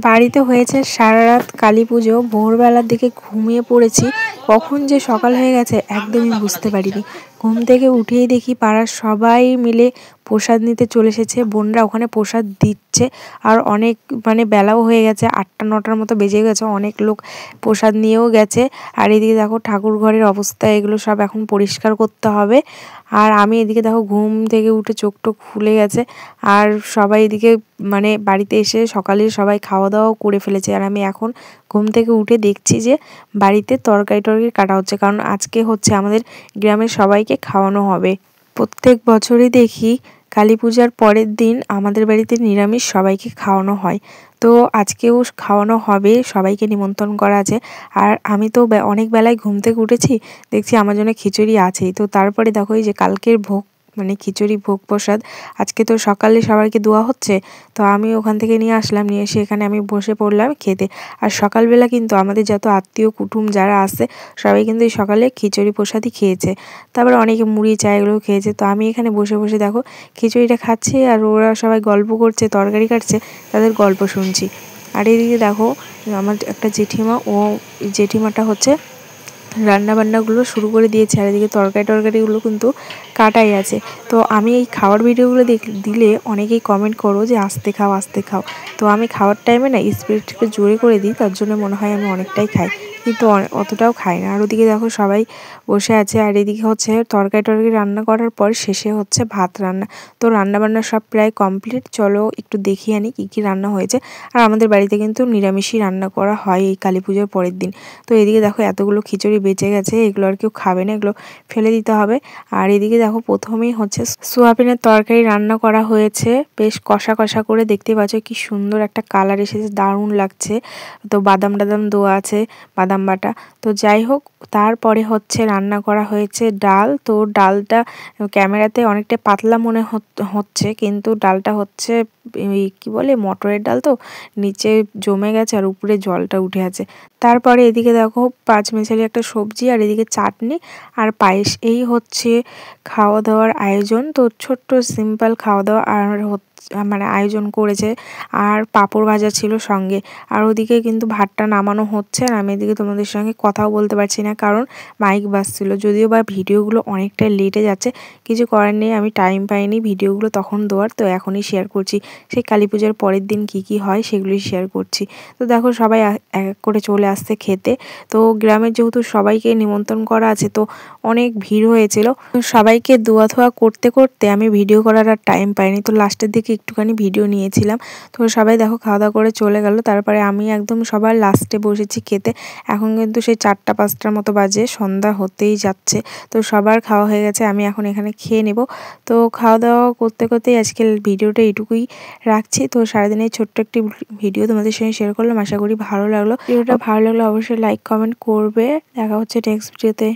বাড়িতে হয়েছে সারা রাত কালী পুজো। ভোরবেলার দিকে ঘুমিয়ে পড়েছি, কখন যে সকাল হয়ে গেছে একদমই বুঝতে পারিনি। ঘুম থেকে উঠেই দেখি পাড়ার সবাই মিলে প্রসাদ নিতে চলে এসেছে। বোনরা ওখানে প্রসাদ দিচ্ছে, আর অনেক বেলাও হয়ে গেছে, 8টা-9টার মতো বেজে গেছে। অনেক লোক প্রসাদ নিয়েও গেছে। আর এদিকে দেখো ঠাকুর ঘরের অবস্থা, এগুলো সব এখন পরিষ্কার করতে হবে। আর আমি এদিকে দেখো ঘুম থেকে উঠে চোখ টোক খুলে গেছে। আর সবাই এদিকে বাড়িতে এসে সকালে সবাই খাওয়া দাওয়াও করে ফেলেছে। আর আমি এখন ঘুম থেকে উঠে দেখছি যে বাড়িতে তরকারি কাটা হচ্ছে, কারণ আজকে হচ্ছে আমাদের গ্রামের সবাইকে খাওয়ানো হবে। প্রত্যেক বছরই দেখি কালী পূজার পরের দিন আমাদের বাড়িতে নিরামিষ সবাইকে খাওয়ানো হয়। তো আজকেও খাওয়ানো হবে, সবাইকে নিমন্ত্রণ করা আছে। আর আমি তো অনেক বেলায় ঘুম থেকে উঠেছি, দেখছি আমার জন্য খিচুড়ি আছেই। তো তারপরে দেখো এই যে কালকের ভোগ খিচুড়ি ভোগ প্রসাদ আজকে তো সকালে সবাইকে দেওয়া হচ্ছে। তো আমি ওখান থেকে নিয়ে আসলাম, নিয়ে এসে এখানে আমি বসে পড়লাম খেতে। আর সকালবেলা কিন্তু আমাদের যত আত্মীয় কুটুম যারা আছে সবাই কিন্তু এই সকালে খিচুড়ি প্রসাদই খেয়েছে। তারপরে অনেকে মুড়ি চা এগুলোও খেয়েছে। তো আমি এখানে বসে বসে দেখো খিচুড়িটা খাচ্ছি, আর ওরা সবাই গল্প করছে, তরকারি কাটছে, তাদের গল্প শুনছি। আর এদিকে দেখো আমার একটা জেঠিমা, জেঠিমাটা হচ্ছে রান্নাবান্নাগুলো শুরু করে দিয়েছে। আর এদিকে তরকারিগুলো কিন্তু কাটাই আছে। তো আমি এই খাওয়ার ভিডিওগুলো দিলে অনেকেই কমেন্ট করো যে আস্তে খাও আস্তে খাও। তো আমি খাওয়ার টাইমে স্পিডটাকে জোরে করে দিই, তার জন্য মনে হয় আমি অনেকটাই খাই, কিন্তু অতটাও খাই না। আর ওদিকে দেখো সবাই বসে আছে। আর এদিকে হচ্ছে তরকারি রান্না করার পর শেষে হচ্ছে ভাত রান্না। তো রান্নাবান্না সব প্রায় কমপ্লিট। চলো একটু দেখিয়ে আনি কী রান্না হয়েছে। আর আমাদের বাড়িতে কিন্তু নিরামিষই রান্না করা হয় এই কালী পুজোর পরের দিন। তো এদিকে দেখো এতগুলো খিচুড়ি বেঁচে গেছে, এগুলো আর কেউ খাবে না, এগুলো ফেলে দিতে হবে। আর এদিকে দেখো প্রথমেই হচ্ছে সোয়াবিনের তরকারি রান্না করা হয়েছে, বেশ কষা কষা করে। দেখতে পাচ্ছ কি সুন্দর একটা কালার এসেছে, দারুণ লাগছে। তো বাদাম দেওয়া আছে, বাদাম বাটা। তো যাই হোক, তারপরে হচ্ছে রান্না করা হয়েছে ডাল। তো ডালটা ক্যামেরাতে অনেকটা পাতলা মনে হচ্ছে, কিন্তু ডালটা হচ্ছে কি বলে মটরের ডাল, তো নিচে জমে গেছে আর উপরে জলটা উঠে আছে। তারপরে এদিকে দেখো পাঁচমিশালি একটা সবজি, আর এদিকে চাটনি আর পায়েস। এই হচ্ছে খাওয়া দাওয়ার আয়োজন। তো ছোট্ট সিম্পল খাওয়া দাওয়া আর আয়োজন করেছে। আর পাঁপড় ভাজা ছিল সঙ্গে। আর ওদিকে কিন্তু ভাতটা নামানো হচ্ছে, আর আমি এদিকে তোমাদের সঙ্গে কথাও বলতে পারছি না, কারণ মাইক বাজছিল। যদিও বা ভিডিওগুলো অনেকটা লেটে যাচ্ছে, কিছু করার নেই, আমি টাইম পাইনি ভিডিওগুলো তখন দেওয়ার, তো এখনই শেয়ার করছি। সেই কালী পুজোর পরের দিন কি হয় সেগুলোই শেয়ার করছি। তো দেখো সবাই এক এক করে চলে আসছে খেতে। তো গ্রামের যেহেতু সবাইকে নিমন্ত্রণ করা আছে, তো অনেক ভিড় হয়েছিল। সবাইকে দোয়া থোয়া করতে করতে আমি ভিডিও করার আর টাইম পাইনি। তো লাস্টের দিকে একটুখানি ভিডিও নিয়েছিলাম। তো সবাই দেখো খাওয়া দাওয়া করে চলে গেল। তারপরে আমি একদম সবার লাস্টে বসেছি খেতে। এখন কিন্তু সেই 4টা-5টার মতো বাজে, সন্ধ্যা হতেই যাচ্ছে। তো সবার খাওয়া হয়ে গেছে, আমি এখন এখানে খেয়ে নেব। তো খাওয়া দাওয়া করতে করতেই আজকের ভিডিওটা এইটুকুই রাখছি। তো সারাদিনের ছোট্ট একটি ভিডিও তোমাদের সঙ্গে শেয়ার করলাম, আশা করি ভালো লাগলো। ভিডিওটা ভালো লাগলে অবশ্যই লাইক কমেন্ট করবে। দেখা হচ্ছে নেক্সট ভিডিওতে।